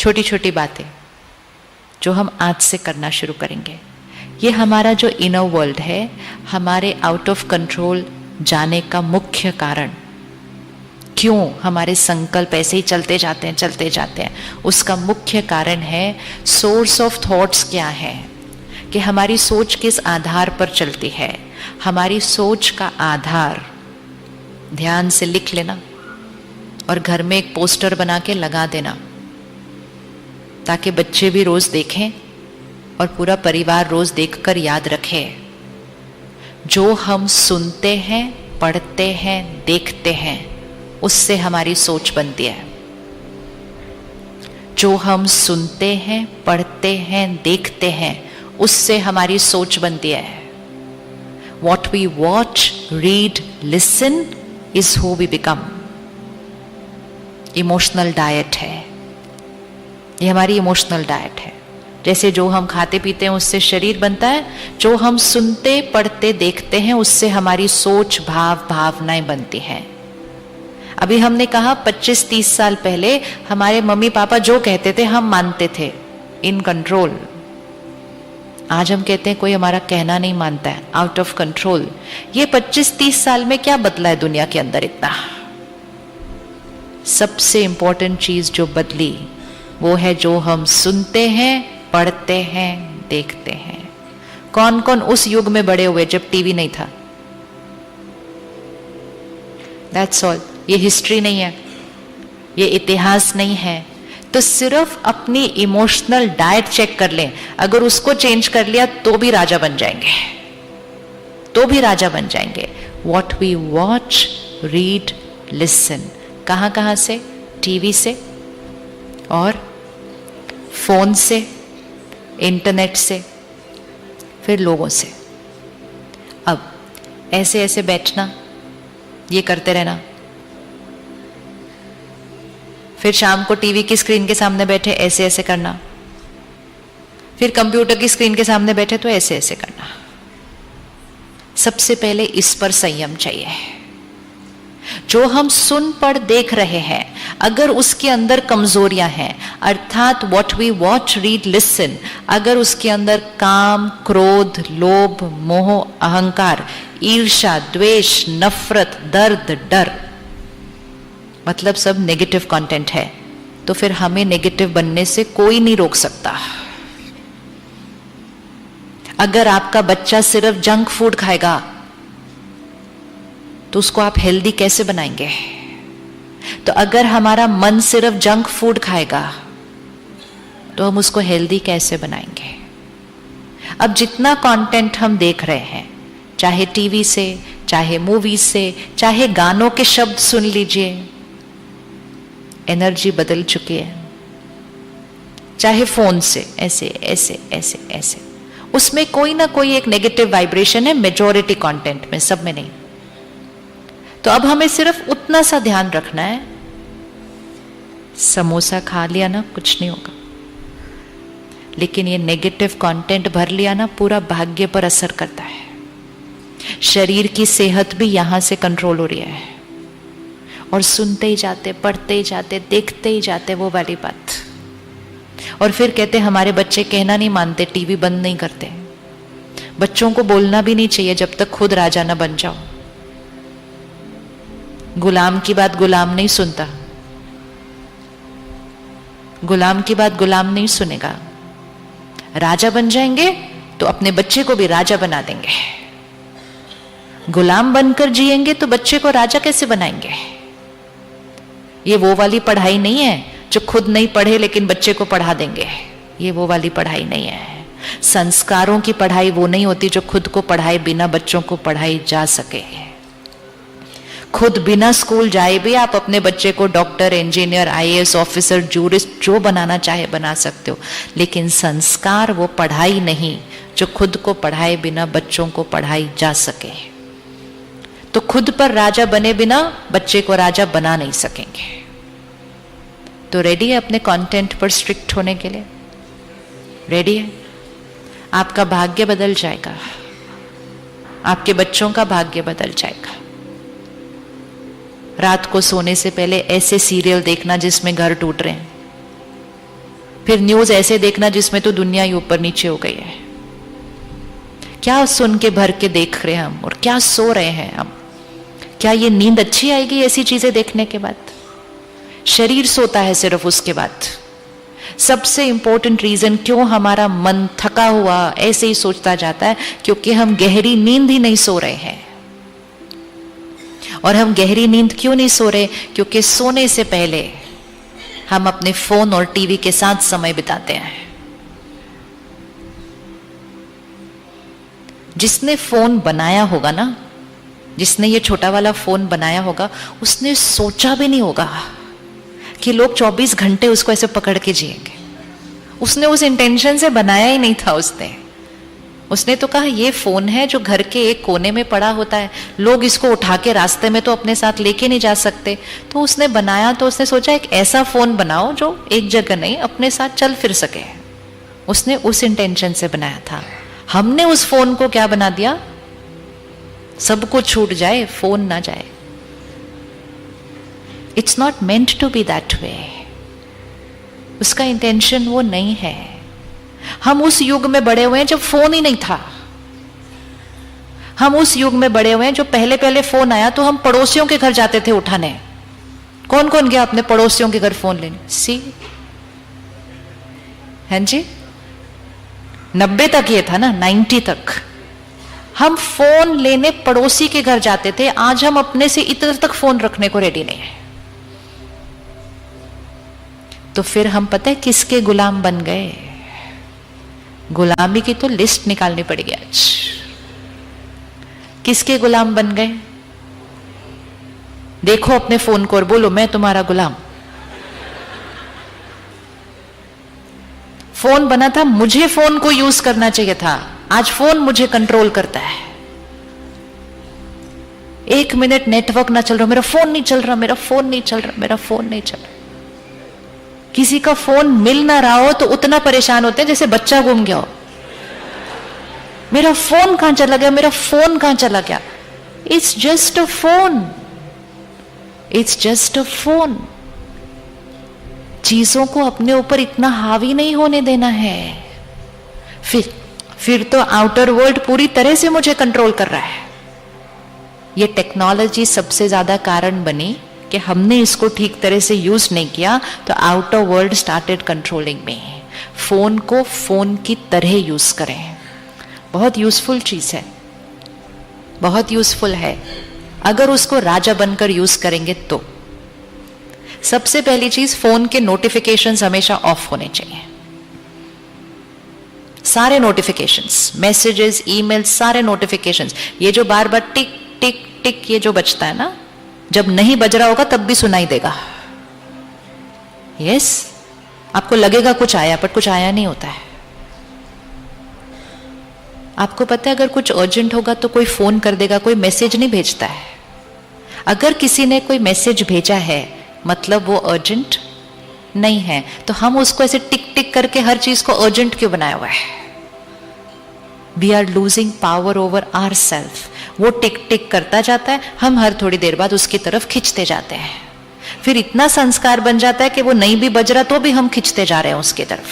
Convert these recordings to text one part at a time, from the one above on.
छोटी छोटी बातें जो हम आज से करना शुरू करेंगे, ये हमारा जो इनर वर्ल्ड है, हमारे आउट ऑफ कंट्रोल जाने का मुख्य कारण, क्यों हमारे संकल्प ऐसे ही चलते जाते हैं, उसका मुख्य कारण है सोर्स ऑफ थॉट्स क्या है, कि हमारी सोच किस आधार पर चलती है। हमारी सोच का आधार ध्यान से लिख लेना और घर में एक पोस्टर बना के लगा देना, ताकि बच्चे भी रोज देखें और पूरा परिवार रोज देखकर याद रखे। जो हम सुनते हैं, पढ़ते हैं, देखते हैं, उससे हमारी सोच बनती है। जो हम सुनते हैं, पढ़ते हैं, देखते हैं, उससे हमारी सोच बनती है। What we watch, read, listen is who we become. Emotional diet है ये, हमारी इमोशनल डाइट है। जैसे जो हम खाते पीते हैं उससे शरीर बनता है, जो हम सुनते, पढ़ते, देखते हैं, उससे हमारी सोच, भाव, भावनाएं बनती हैं। अभी हमने कहा 25-30 साल पहले हमारे मम्मी पापा जो कहते थे हम मानते थे, इन कंट्रोल। आज हम कहते हैं कोई हमारा कहना नहीं मानता है, आउट ऑफ कंट्रोल। ये 25-30 साल में क्या बदला है दुनिया के अंदर इतना? सबसे इंपॉर्टेंट चीज जो बदली वो है जो हम सुनते हैं, पढ़ते हैं, देखते हैं। कौन कौन उस युग में बड़े हुए जब टीवी नहीं था? That's all. ये हिस्ट्री नहीं है, ये इतिहास नहीं है। तो सिर्फ अपनी इमोशनल डाइट चेक कर लें, अगर उसको चेंज कर लिया तो भी राजा बन जाएंगे, तो भी राजा बन जाएंगे। What we watch, read, listen, कहां कहां से? टीवी से और फोन से, इंटरनेट से, फिर लोगों से। अब ऐसे ऐसे बैठना, ये करते रहना, फिर शाम को टीवी की स्क्रीन के सामने बैठे ऐसे ऐसे करना, फिर कंप्यूटर की स्क्रीन के सामने बैठे तो ऐसे ऐसे करना। सबसे पहले इस पर संयम चाहिए। जो हम सुन पढ़ देख रहे हैं, अगर उसके अंदर कमजोरियां हैं, अर्थात what we watch, read, listen, अगर उसके अंदर काम, क्रोध, लोभ, मोह, अहंकार, ईर्ष्या, द्वेष, नफरत, दर्द, डर, मतलब सब नेगेटिव कंटेंट है, तो फिर हमें नेगेटिव बनने से कोई नहीं रोक सकता। अगर आपका बच्चा सिर्फ जंक फूड खाएगा तो उसको आप हेल्दी कैसे बनाएंगे? तो अगर हमारा मन सिर्फ जंक फूड खाएगा तो हम उसको हेल्दी कैसे बनाएंगे? अब जितना कंटेंट हम देख रहे हैं, चाहे टीवी से, चाहे मूवी से, चाहे गानों के शब्द सुन लीजिए, एनर्जी बदल चुकी है। चाहे फोन से, ऐसे ऐसे ऐसे ऐसे, उसमें कोई ना कोई एक नेगेटिव वाइब्रेशन है, मेजॉरिटी कंटेंट में, सब में नहीं। तो अब हमें सिर्फ उतना सा ध्यान रखना है, समोसा खा लिया ना कुछ नहीं होगा, लेकिन ये नेगेटिव कंटेंट भर लिया ना, पूरा भाग्य पर असर करता है। शरीर की सेहत भी यहां से कंट्रोल हो रही है। और सुनते ही जाते, पढ़ते ही जाते, देखते ही जाते, वो वाली बात। और फिर कहते हमारे बच्चे कहना नहीं मानते, टीवी बंद नहीं करते। बच्चों को बोलना भी नहीं चाहिए जब तक खुद राजा ना बन जाओ। गुलाम की बात गुलाम नहीं सुनता, गुलाम की बात गुलाम नहीं सुनेगा। राजा बन जाएंगे तो अपने बच्चे को भी राजा बना देंगे। गुलाम बनकर जिएंगे तो बच्चे को राजा कैसे बनाएंगे? ये वो वाली पढ़ाई नहीं है जो खुद नहीं पढ़े लेकिन बच्चे को पढ़ा देंगे। ये वो वाली पढ़ाई नहीं है। संस्कारों की पढ़ाई वो नहीं होती जो खुद को पढ़ाए बिना बच्चों को पढ़ाई जा सके। खुद बिना स्कूल जाए भी आप अपने बच्चे को doctor, engineer, IAS officer, jurist जो बनाना चाहे बना सकते हो, लेकिन संस्कार वो पढ़ाई नहीं जो खुद को पढ़ाए बिना बच्चों को पढ़ाई जा सके। तो खुद पर राजा बने बिना बच्चे को राजा बना नहीं सकेंगे। तो रेडी है अपने कंटेंट पर स्ट्रिक्ट होने के लिए? रेडी है? आपका भाग्य बदल जाएगा, आपके बच्चों का भाग्य बदल जाएगा। रात को सोने से पहले ऐसे सीरियल देखना जिसमें घर टूट रहे हैं, फिर न्यूज ऐसे देखना जिसमें तो दुनिया ही ऊपर नीचे हो गई है। क्या सुन के भर के देख रहे हैं हम, और क्या सो रहे हैं हम। क्या ये नींद अच्छी आएगी ऐसी चीजें देखने के बाद? शरीर सोता है सिर्फ उसके बाद। सबसे इंपॉर्टेंट रीजन क्यों हमारा मन थका हुआ ऐसे ही सोचता जाता है, क्योंकि हम गहरी नींद ही नहीं सो रहे हैं। और हम गहरी नींद क्यों नहीं सो रहे? क्योंकि सोने से पहले हम अपने फोन और टीवी के साथ समय बिताते हैं। जिसने फोन बनाया होगा ना, जिसने ये छोटा वाला फोन बनाया होगा, उसने सोचा भी नहीं होगा कि लोग 24 घंटे उसको ऐसे पकड़ के जिएंगे। उसने उस इंटेंशन से बनाया ही नहीं था। उसने तो कहा ये फोन है जो घर के एक कोने में पड़ा होता है, लोग इसको उठा के रास्ते में तो अपने साथ लेके नहीं जा सकते। तो उसने बनाया, तो उसने सोचा एक ऐसा फोन बनाओ जो एक जगह नहीं अपने साथ चल फिर सके। उसने उस इंटेंशन से बनाया था। हमने उस फोन को क्या बना दिया? सब कुछ छूट जाए, फोन ना जाए। It's not meant to be that way. उसका इंटेंशन वो नहीं है। हम उस युग में बड़े हुए हैं जब फोन ही नहीं था। हम उस युग में बड़े हुए हैं जो पहले पहले फोन आया तो हम पड़ोसियों के घर जाते थे उठाने। कौन कौन गया अपने पड़ोसियों के घर फोन लेने? सी हैं जी, 90 तक ये था ना, 90 तक हम फोन लेने पड़ोसी के घर जाते थे। आज हम अपने से इतर तक फोन रखने को रेडी नहीं है। तो फिर हम पता है किसके गुलाम बन गए? गुलामी की तो लिस्ट निकालनी पड़ेगी आज। किसके गुलाम बन गए? देखो अपने फोन को और बोलो मैं तुम्हारा गुलाम। फोन बना था, मुझे फोन को यूज करना चाहिए था। आज फोन मुझे कंट्रोल करता है। 1 मिनट नेटवर्क ना चल रहा, मेरा फोन नहीं चल रहा, मेरा फोन नहीं चल रहा, मेरा फोन नहीं चल रहा। किसी का फोन मिल ना रहा हो तो उतना परेशान होते हैं जैसे बच्चा गुम गया हो। मेरा फोन कहां चला गया, मेरा फोन कहां चला गया? It's just a phone, it's just a phone. चीजों को अपने ऊपर इतना हावी नहीं होने देना है। फिर तो आउटर वर्ल्ड पूरी तरह से मुझे कंट्रोल कर रहा है। ये टेक्नोलॉजी सबसे ज्यादा कारण बनी कि हमने इसको ठीक तरह से यूज नहीं किया, तो आउटर वर्ल्ड स्टार्टेड कंट्रोलिंग मी। फोन को फोन की तरह यूज करें। बहुत यूजफुल चीज है, बहुत यूजफुल है अगर उसको राजा बनकर यूज करेंगे तो। सबसे पहली चीज, फोन के नोटिफिकेशंस हमेशा ऑफ होने चाहिए। सारे नोटिफिकेशंस, मैसेजेस, ईमेल, सारे नोटिफिकेशंस। ये जो बार बार टिक टिक टिक ये जो बजता है ना, जब नहीं बज रहा होगा तब भी सुनाई देगा। यस, आपको लगेगा कुछ आया, पर कुछ आया नहीं होता है। आपको पता है अगर कुछ अर्जेंट होगा तो कोई फोन कर देगा, कोई मैसेज नहीं भेजता है। अगर किसी ने कोई मैसेज भेजा है मतलब वो अर्जेंट नहीं है, तो हम उसको ऐसे टिक टिक करके हर चीज को अर्जेंट क्यों बनाया हुआ है? We are losing power over our self. वो टिक टिक करता जाता है, हम हर थोड़ी देर बाद उसकी तरफ खींचते जाते हैं। फिर इतना संस्कार बन जाता है कि वो नहीं भी बज रहा तो भी हम खींचते जा रहे हैं उसकी तरफ।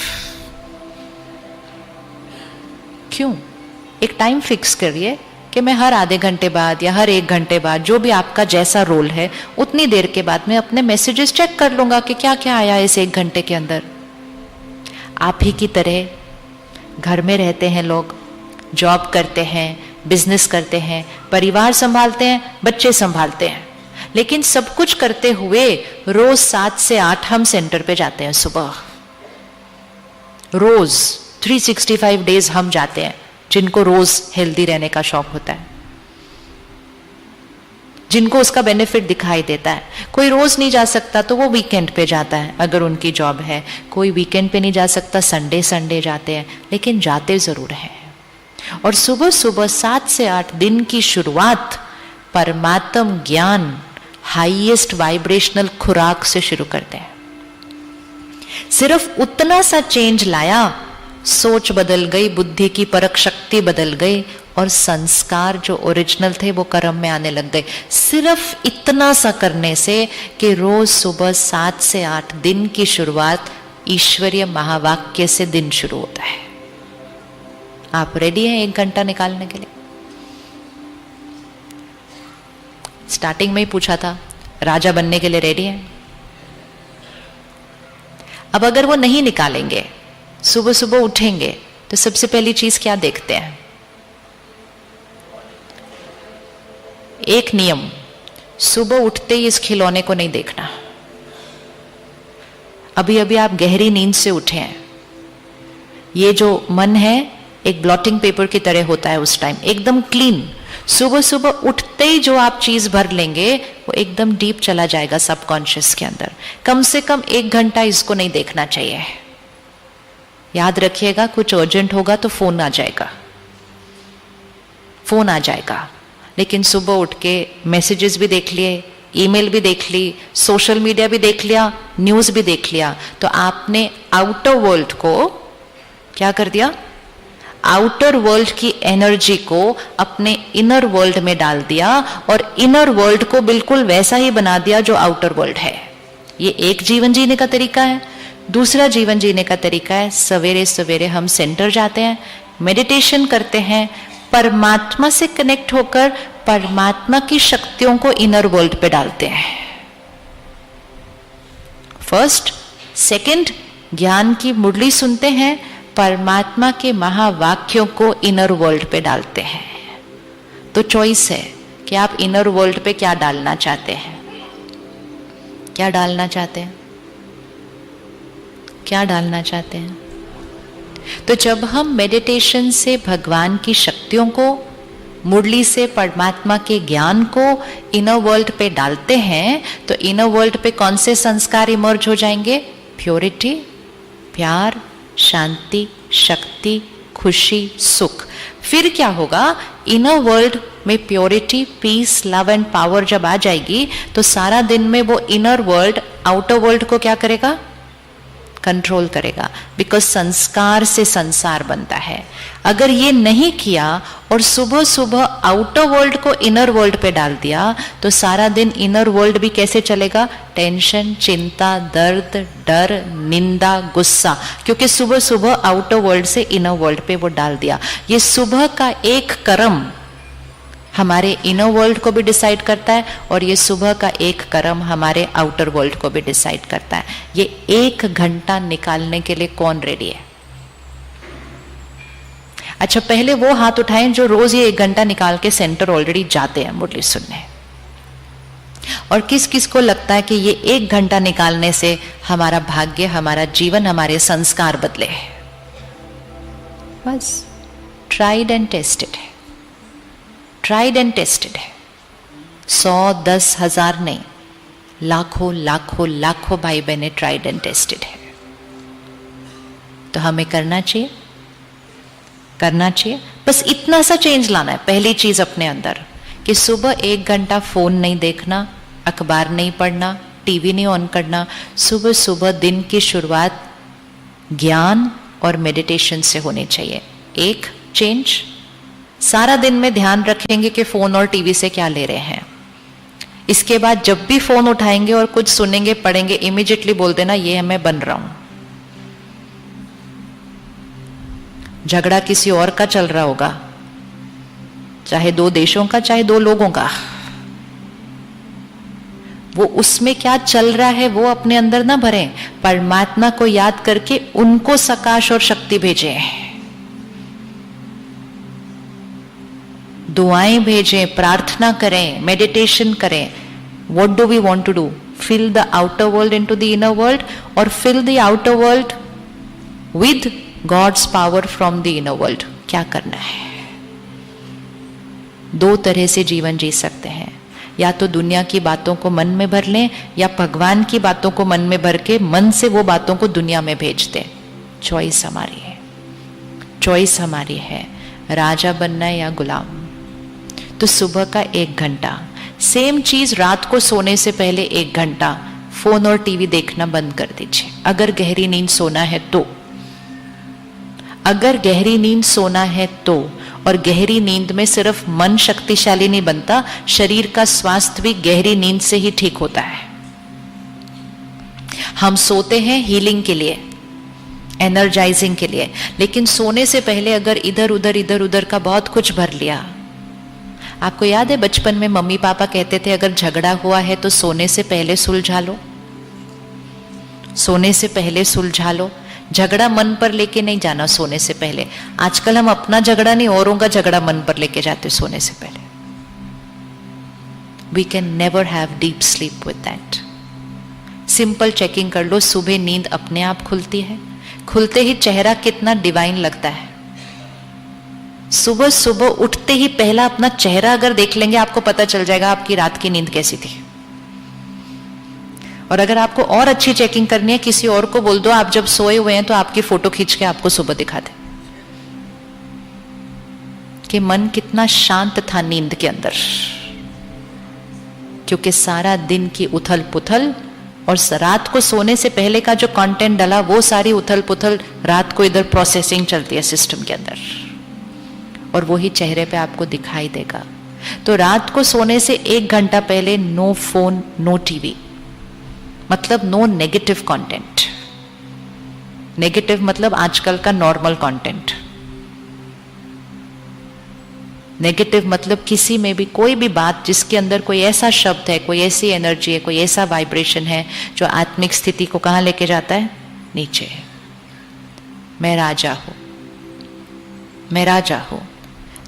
क्यों? एक टाइम फिक्स करिए कि मैं हर आधे घंटे बाद या हर 1 घंटे बाद, जो भी आपका जैसा रोल है, उतनी देर के बाद मैं अपने मैसेजेस चेक कर लूंगा कि क्या क्या आया इस 1 घंटे के अंदर। आप ही की तरह घर में रहते हैं लोग, जॉब करते हैं, बिजनेस करते हैं, परिवार संभालते हैं, बच्चे संभालते हैं, लेकिन सब कुछ करते हुए रोज 7 से 8 हम सेंटर पे जाते हैं सुबह। रोज 365 डेज हम जाते हैं, जिनको रोज हेल्दी रहने का शौक होता है, जिनको उसका बेनिफिट दिखाई देता है। कोई रोज नहीं जा सकता तो वो वीकेंड पे जाता है अगर उनकी जॉब है। कोई वीकेंड पे नहीं जा सकता, संडे जाते हैं, लेकिन जाते जरूर हैं। और सुबह सुबह 7 से 8 दिन की शुरुआत परमात्म ज्ञान, हाईएस्ट वाइब्रेशनल खुराक से शुरू करते हैं। सिर्फ उतना सा चेंज लाया, सोच बदल गई, बुद्धि की परख शक्ति बदल गई, और संस्कार जो ओरिजिनल थे वो कर्म में आने लग गए। सिर्फ इतना सा करने से कि रोज सुबह 7 से 8 दिन की शुरुआत ईश्वरीय महावाक्य से दिन शुरू होता है। आप रेडी हैं 1 घंटा निकालने के लिए? स्टार्टिंग में ही पूछा था, राजा बनने के लिए रेडी हैं? अब अगर वो नहीं निकालेंगे, सुबह सुबह उठेंगे, तो सबसे पहली चीज क्या देखते हैं? एक नियम, सुबह उठते ही इस खिलौने को नहीं देखना। अभी अभी आप गहरी नींद से उठे हैं, ये जो मन है एक ब्लॉटिंग पेपर की तरह होता है उस टाइम, एकदम क्लीन। सुबह सुबह उठते ही जो आप चीज भर लेंगे वो एकदम डीप चला जाएगा सबकॉन्शियस के अंदर। कम से कम 1 घंटा इसको नहीं देखना चाहिए। याद रखिएगा, कुछ अर्जेंट होगा तो फोन आ जाएगा, फोन आ जाएगा। लेकिन सुबह उठ के मैसेजेस भी देख लिए, ईमेल भी देख ली, सोशल मीडिया भी देख लिया, न्यूज भी देख लिया, तो आपने आउटर वर्ल्ड को क्या कर दिया? आउटर वर्ल्ड की एनर्जी को अपने इनर वर्ल्ड में डाल दिया और इनर वर्ल्ड को बिल्कुल वैसा ही बना दिया जो आउटर वर्ल्ड है। ये एक जीवन जीने का तरीका है। दूसरा जीवन जीने का तरीका है, सवेरे सवेरे हम सेंटर जाते हैं, मेडिटेशन करते हैं, परमात्मा से कनेक्ट होकर परमात्मा की शक्तियों को इनर वर्ल्ड पे डालते हैं। फर्स्ट, सेकंड, ज्ञान की मुरली सुनते हैं, परमात्मा के महावाक्यों को इनर वर्ल्ड पे डालते हैं। तो चॉइस है कि आप इनर वर्ल्ड पे क्या डालना चाहते हैं। क्या डालना चाहते हैं? क्या डालना चाहते हैं? तो जब हम मेडिटेशन से भगवान की शक्तियों को, मुरली से परमात्मा के ज्ञान को इनर वर्ल्ड पे डालते हैं, तो इनर वर्ल्ड पे कौन से संस्कार इमर्ज हो जाएंगे? प्योरिटी, प्यार, शांति, शक्ति, खुशी, सुख। फिर क्या होगा? इनर वर्ल्ड में purity, peace, love and power जब आ जाएगी तो सारा दिन में वो इनर वर्ल्ड आउटर वर्ल्ड को क्या करेगा? कंट्रोल करेगा। बिकॉज संस्कार से संसार बनता है। अगर ये नहीं किया और सुबह सुबह आउटर वर्ल्ड को इनर वर्ल्ड पे डाल दिया तो सारा दिन इनर वर्ल्ड भी कैसे चलेगा? टेंशन, चिंता, दर्द, डर, निंदा, गुस्सा, क्योंकि सुबह सुबह आउटर वर्ल्ड से इनर वर्ल्ड पे वो डाल दिया। ये सुबह का एक कर्म हमारे इनर वर्ल्ड को भी डिसाइड करता है और ये सुबह का एक कर्म हमारे आउटर वर्ल्ड को भी डिसाइड करता है। ये 1 घंटा निकालने के लिए कौन रेडी है? अच्छा, पहले वो हाथ उठाएं जो रोज ये 1 घंटा निकाल के सेंटर ऑलरेडी जाते हैं मुरली सुनने। और किस किस को लगता है कि ये 1 घंटा निकालने से हमारा भाग्य, हमारा जीवन, हमारे संस्कार बदले? बस ट्राइड एंड टेस्टेड है, ट्राइड एंड टेस्टेड है। 100, 10, 1000 नहीं, लाखों लाखों लाखों भाई बहने ट्राइड एंड टेस्टेड है। तो हमें करना चाहिए, करना चाहिए। बस इतना सा चेंज लाना है। पहली चीज अपने अंदर कि सुबह 1 घंटा फोन नहीं देखना, अखबार नहीं पढ़ना, टीवी नहीं ऑन करना। सुबह सुबह दिन की शुरुआत ज्ञान और मेडिटेशन से होनी चाहिए। एक चेंज। सारा दिन में ध्यान रखेंगे कि फोन और टीवी से क्या ले रहे हैं। इसके बाद जब भी फोन उठाएंगे और कुछ सुनेंगे, पढ़ेंगे, इमीडिएटली बोल देना ये मैं बन रहा हूं। झगड़ा किसी और का चल रहा होगा, चाहे 2 देशों का, चाहे 2 लोगों का, वो उसमें क्या चल रहा है वो अपने अंदर ना भरें। परमात्मा को याद करके उनको सकाश और शक्ति भेजें, दुआएं भेजें, प्रार्थना करें, मेडिटेशन करें। What do we want to do? Fill the outer world into the inner world और fill the outer world with God's power from the inner world. क्या करना है? 2 तरह से जीवन जी सकते हैं। या तो दुनिया की बातों को मन में भर लें या भगवान की बातों को मन में भर के मन से वो बातों को दुनिया में भेज दें। चॉइस हमारी है, चॉइस हमारी है, राजा बनना है या गुलाम। तो सुबह का 1 घंटा। सेम चीज रात को सोने से पहले 1 घंटा फोन और टीवी देखना बंद कर दीजिए, अगर गहरी नींद सोना है तो। अगर गहरी नींद सोना है तो। और गहरी नींद में सिर्फ मन शक्तिशाली नहीं बनता, शरीर का स्वास्थ्य भी गहरी नींद से ही ठीक होता है। हम सोते हैं हीलिंग के लिए, एनर्जाइजिंग के लिए। लेकिन सोने से पहले अगर इधर उधर का बहुत कुछ भर लिया, आपको याद है बचपन में मम्मी पापा कहते थे अगर झगड़ा हुआ है तो सोने से पहले सुलझा लो, सोने से पहले सुलझा लो। झगड़ा मन पर लेके नहीं जाना सोने से पहले। आजकल हम अपना झगड़ा नहीं, औरों का झगड़ा मन पर लेके जाते सोने से पहले। We can never have deep sleep with that. Simple checking कर लो, सुबह नींद अपने आप खुलती है, खुलते ही चेहरा कितना डिवाइन लगता है। सुबह सुबह उठते ही पहला अपना चेहरा अगर देख लेंगे, आपको पता चल जाएगा आपकी रात की नींद कैसी थी। और अगर आपको और अच्छी चेकिंग करनी है, किसी और को बोल दो आप जब सोए हुए हैं तो आपकी फोटो खींच के आपको सुबह दिखा दे कि मन कितना शांत था नींद के अंदर, क्योंकि सारा दिन की उथल पुथल और रात को सोने से पहले का जो कंटेंट डला, वो सारी उथल पुथल रात को इधर प्रोसेसिंग चलती है सिस्टम के अंदर, और वही चेहरे पे आपको दिखाई देगा। तो रात को सोने से 1 घंटा पहले नो फोन, नो टीवी, मतलब नो नेगेटिव कंटेंट। नेगेटिव मतलब आजकल का नॉर्मल कंटेंट। नेगेटिव मतलब किसी में भी कोई भी बात जिसके अंदर कोई ऐसा शब्द है, कोई ऐसी एनर्जी है, कोई ऐसा वाइब्रेशन है जो आत्मिक स्थिति को कहां लेके जाता है? नीचे। मैं राजा हूं, मैं राजा हूं।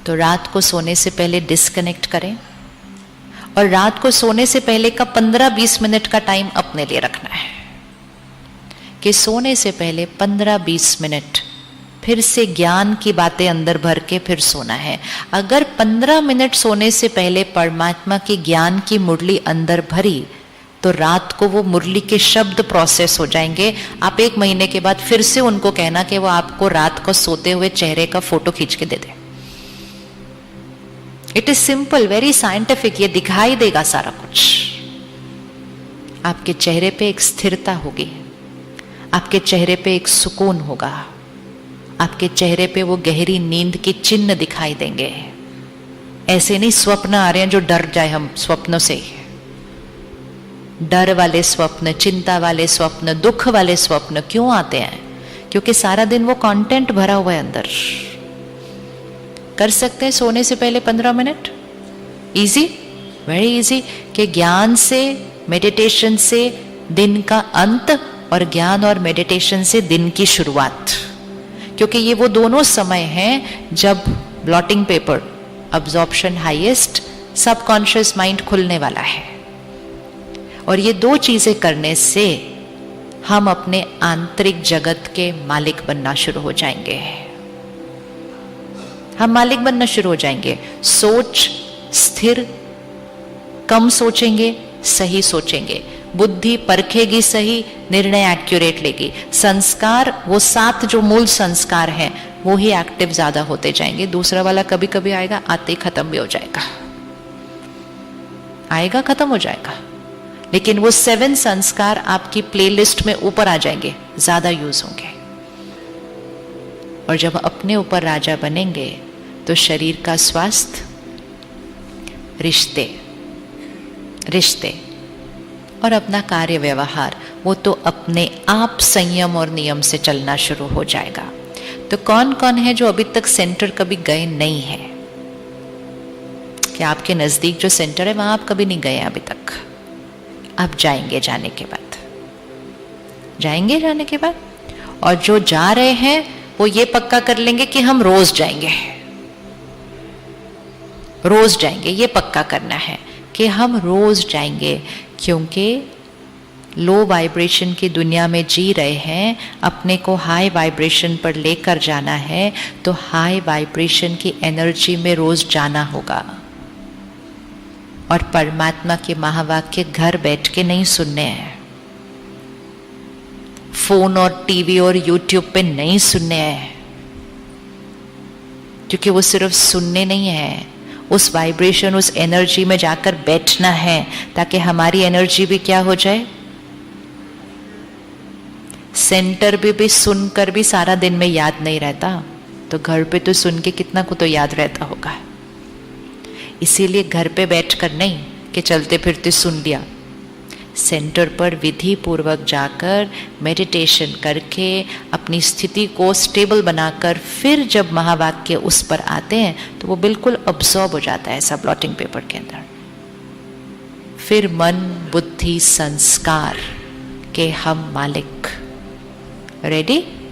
तो रात को सोने से पहले डिस्कनेक्ट करें, और रात को सोने से पहले का 15-20 मिनट का टाइम अपने लिए रखना है कि सोने से पहले 15-20 मिनट फिर से ज्ञान की बातें अंदर भर के फिर सोना है। अगर 15 मिनट सोने से पहले परमात्मा की ज्ञान की मुरली अंदर भरी तो रात को वो मुरली के शब्द प्रोसेस हो जाएंगे। आप 1 महीने के बाद फिर से उनको कहना कि वो आपको रात को सोते हुए चेहरे का फोटो खींच के दे दे। It is simple, very scientific. ये दिखाई देगा सारा कुछ। आपके चेहरे पे एक स्थिरता होगी, आपके चेहरे पे एक सुकून होगा, आपके चेहरे पे वो गहरी नींद के चिन्ह दिखाई देंगे। ऐसे नहीं स्वप्न आ रहे हैं जो डर जाए हम स्वप्नों से। डर वाले स्वप्न, चिंता वाले स्वप्न, दुख वाले स्वप्न क्यों आते हैं? क्योंकि सारा दिन वो कंटेंट भरा हुआ है अंदर। कर सकते हैं सोने से पहले 15 मिनट? Easy, very easy. कि ज्ञान से, मेडिटेशन से दिन का अंत, और ज्ञान और मेडिटेशन से दिन की शुरुआत। क्योंकि ये वो दोनों समय हैं जब blotting paper, absorption highest, subconscious mind खुलने वाला है। और ये 2 चीजें करने से हम अपने आंतरिक जगत के मालिक बनना शुरू हो जाएंगे। हम मालिक बनना शुरू हो जाएंगे। सोच स्थिर, कम सोचेंगे, सही सोचेंगे। बुद्धि परखेगी सही, निर्णय एक्यूरेट लेगी। संस्कार, वो 7 जो मूल संस्कार हैं वो ही एक्टिव ज्यादा होते जाएंगे। दूसरा वाला कभी कभी आएगा, आते ही खत्म भी हो जाएगा, आएगा खत्म हो जाएगा। लेकिन वो 7 संस्कार आपकी प्लेलिस्ट में ऊपर आ जाएंगे, ज्यादा यूज होंगे। और जब अपने ऊपर राजा बनेंगे तो शरीर का स्वास्थ्य, रिश्ते और अपना कार्य व्यवहार, वो तो अपने आप संयम और नियम से चलना शुरू हो जाएगा। तो कौन कौन है जो अभी तक सेंटर कभी गए नहीं है? क्या आपके नजदीक जो सेंटर है वहां आप कभी नहीं गए अभी तक? आप जाएंगे जाने के बाद, जाएंगे जाने के बाद। और जो जा रहे हैं वो ये पक्का कर लेंगे कि हम रोज जाएंगे, रोज जाएंगे। ये पक्का करना है कि हम रोज जाएंगे, क्योंकि लो वाइब्रेशन की दुनिया में जी रहे हैं। अपने को हाई वाइब्रेशन पर लेकर जाना है तो हाई वाइब्रेशन की एनर्जी में रोज जाना होगा। और परमात्मा के महावाक्य घर बैठ के नहीं सुनने हैं, फोन और टीवी और यूट्यूब पे नहीं सुनने हैं, क्योंकि वो सिर्फ सुनने नहीं है, उस वाइब्रेशन, उस एनर्जी में जाकर बैठना है, ताकि हमारी एनर्जी भी क्या हो जाए। सेंटर भी सुनकर भी सारा दिन में याद नहीं रहता, तो घर पे तो सुन के कितना को तो याद रहता होगा। इसीलिए घर पे बैठकर नहीं कि चलते फिरते सुन लिया, सेंटर पर विधि पूर्वक जाकर मेडिटेशन करके अपनी स्थिति को स्टेबल बनाकर फिर जब महावाक्य उस पर आते हैं तो वो बिल्कुल अब्सॉर्ब हो जाता है ऐसा ब्लॉटिंग पेपर के अंदर। फिर मन बुद्धि संस्कार के हम मालिक। रेडी?